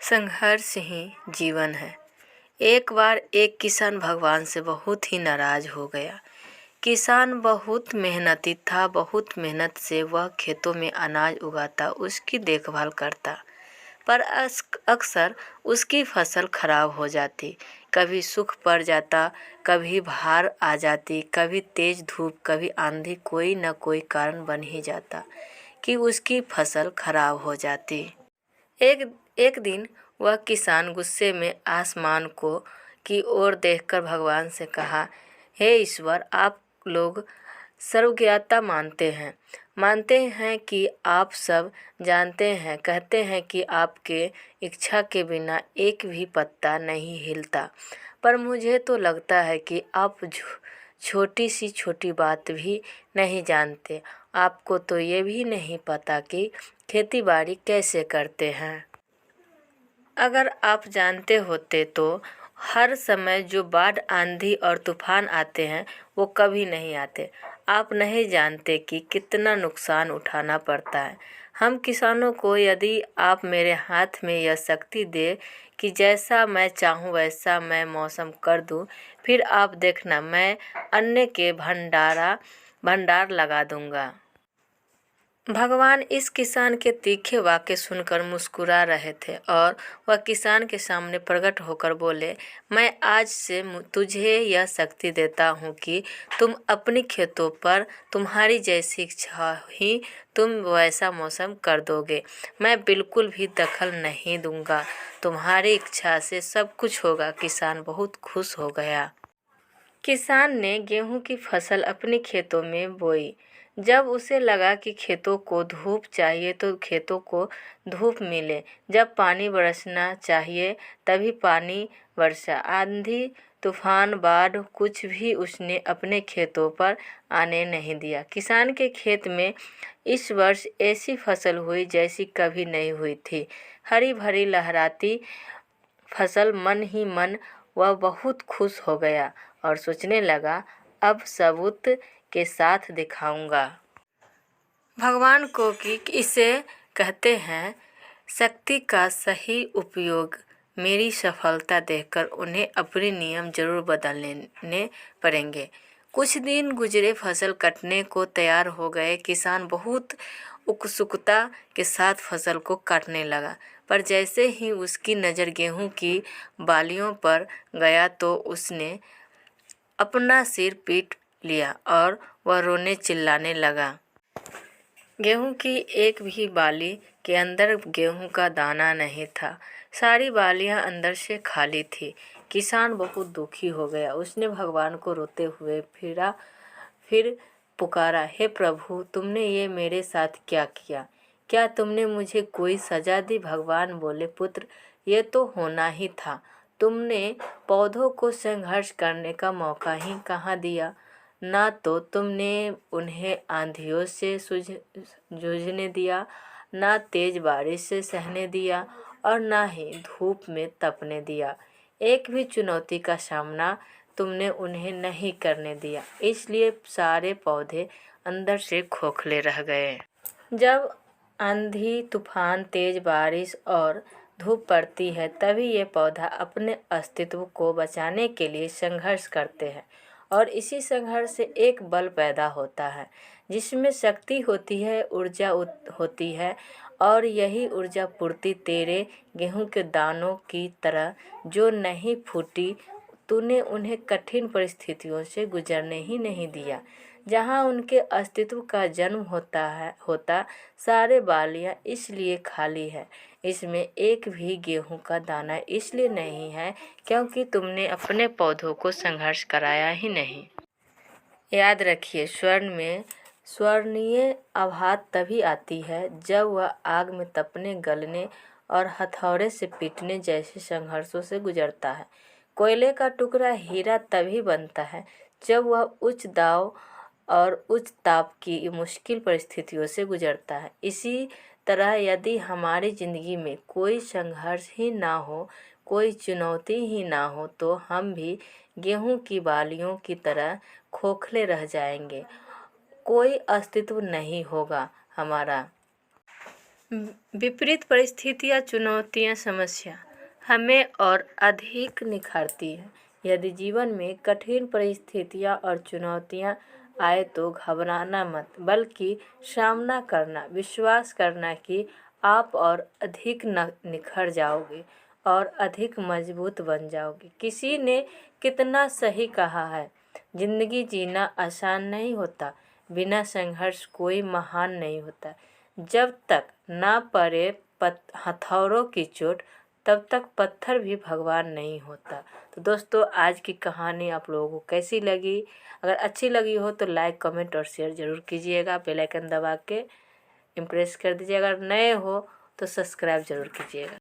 संघर्ष ही जीवन है। एक बार एक किसान भगवान से बहुत ही नाराज हो गया। किसान बहुत मेहनती था। बहुत मेहनत से वह खेतों में अनाज उगाता, उसकी देखभाल करता, पर अक्सर उसकी फसल खराब हो जाती। कभी सूख पड़ जाता, कभी बाढ़ आ जाती, कभी तेज धूप, कभी आंधी, कोई न कोई कारण बन ही जाता कि उसकी फसल खराब हो जाती। एक एक दिन वह किसान गुस्से में आसमान को की ओर देखकर भगवान से कहा, हे ईश्वर, आप लोग सर्वज्ञता मानते हैं कि आप सब जानते हैं, कहते हैं कि आपके इच्छा के बिना एक भी पत्ता नहीं हिलता, पर मुझे तो लगता है कि आप छोटी सी छोटी बात भी नहीं जानते। आपको तो ये भी नहीं पता कि खेती बाड़ी कैसे करते हैं। अगर आप जानते होते तो हर समय जो बाढ़, आंधी और तूफान आते हैं वो कभी नहीं आते। आप नहीं जानते कि कितना नुकसान उठाना पड़ता है हम किसानों को। यदि आप मेरे हाथ में यह शक्ति दे कि जैसा मैं चाहूँ वैसा मैं मौसम कर दूँ, फिर आप देखना, मैं अन्न के भंडार लगा दूंगा। भगवान इस किसान के तीखे वाक्य सुनकर मुस्कुरा रहे थे और वह किसान के सामने प्रकट होकर बोले, मैं आज से तुझे यह शक्ति देता हूँ कि तुम अपनी खेतों पर तुम्हारी जैसी इच्छा ही तुम वैसा मौसम कर दोगे। मैं बिल्कुल भी दखल नहीं दूंगा, तुम्हारी इच्छा से सब कुछ होगा। किसान बहुत खुश हो गया। किसान ने गेहूं की फसल अपने खेतों में बोई। जब उसे लगा कि खेतों को धूप चाहिए तो खेतों को धूप मिले, जब पानी बरसना चाहिए तभी पानी बरसा। आंधी, तूफान, बाढ़, कुछ भी उसने अपने खेतों पर आने नहीं दिया। किसान के खेत में इस वर्ष ऐसी फसल हुई जैसी कभी नहीं हुई थी। हरी भरी लहराती फसल। मन ही मन वह बहुत खुश हो गया और सोचने लगा, अब सबूत के साथ दिखाऊंगा भगवान को कि इसे कहते हैं शक्ति का सही उपयोग। मेरी सफलता देखकर उन्हें अपने नियम जरूर बदलने पड़ेंगे। कुछ दिन गुजरे, फसल कटने को तैयार हो गए। किसान बहुत उत्सुकता के साथ फसल को काटने लगा, पर जैसे ही उसकी नज़र गेहूं की बालियों पर गया तो उसने अपना सिर पीट लिया और वह रोने चिल्लाने लगा। गेहूं की एक भी बाली के अंदर गेहूं का दाना नहीं था। सारी बालियां अंदर से खाली थी। किसान बहुत दुखी हो गया। उसने भगवान को रोते हुए फिर पुकारा, हे प्रभु, तुमने ये मेरे साथ क्या किया? क्या तुमने मुझे कोई सजा दी? भगवान बोले, पुत्र, ये तो होना ही था। तुमने पौधों को संघर्ष करने का मौका ही कहाँ दिया। ना तो तुमने उन्हें आंधियों से जूझने दिया, ना तेज बारिश से सहने दिया और ना ही धूप में तपने दिया। एक भी चुनौती का सामना तुमने उन्हें नहीं करने दिया। इसलिए सारे पौधे अंदर से खोखले रह गए। जब आंधी, तूफान, तेज बारिश और धूप पड़ती है तभी ये पौधा अपने अस्तित्व को बचाने के लिए संघर्ष करते हैं और इसी संघर्ष से एक बल पैदा होता है जिसमें शक्ति होती है, ऊर्जा होती है और यही ऊर्जा पूर्ति तेरे गेहूं के दानों की तरह जो नहीं फूटी। तूने उन्हें कठिन परिस्थितियों से गुजरने ही नहीं दिया। जहाँ उनके अस्तित्व का जन्म होता सारे बालियाँ इसलिए खाली है। इसमें एक भी गेहूं का दाना इसलिए नहीं है क्योंकि तुमने अपने पौधों को संघर्ष कराया ही नहीं। याद रखिए, स्वर्ण में स्वर्णीय आभा तभी आती है जब वह आग में तपने, गलने और हथौड़े से पीटने जैसे संघर्षों से गुजरता है। कोयले का टुकड़ा हीरा तभी बनता है जब वह उच्च दाव और उच्च ताप की मुश्किल परिस्थितियों से गुजरता है। इसी तरह यदि हमारी ज़िंदगी में कोई संघर्ष ही ना हो, कोई चुनौती ही ना हो, तो हम भी गेहूं की बालियों की तरह खोखले रह जाएंगे। कोई अस्तित्व नहीं होगा हमारा। विपरीत परिस्थितियाँ, चुनौतियाँ, समस्या हमें और अधिक निखारती है। यदि जीवन में कठिन परिस्थितियाँ और चुनौतियाँ आए तो घबराना मत, बल्कि सामना करना, विश्वास करना कि आप और अधिक निखर जाओगे और अधिक मजबूत बन जाओगे। किसी ने कितना सही कहा है, जिंदगी जीना आसान नहीं होता, बिना संघर्ष कोई महान नहीं होता। जब तक ना पड़े हथौड़ों की चोट, तब तक पत्थर भी भगवान नहीं होता। तो दोस्तों, आज की कहानी आप लोगों को कैसी लगी? अगर अच्छी लगी हो तो लाइक, कमेंट और शेयर ज़रूर कीजिएगा। बेल आइकन दबा के इम्प्रेस कर दीजिए। अगर नए हो तो सब्सक्राइब ज़रूर कीजिएगा।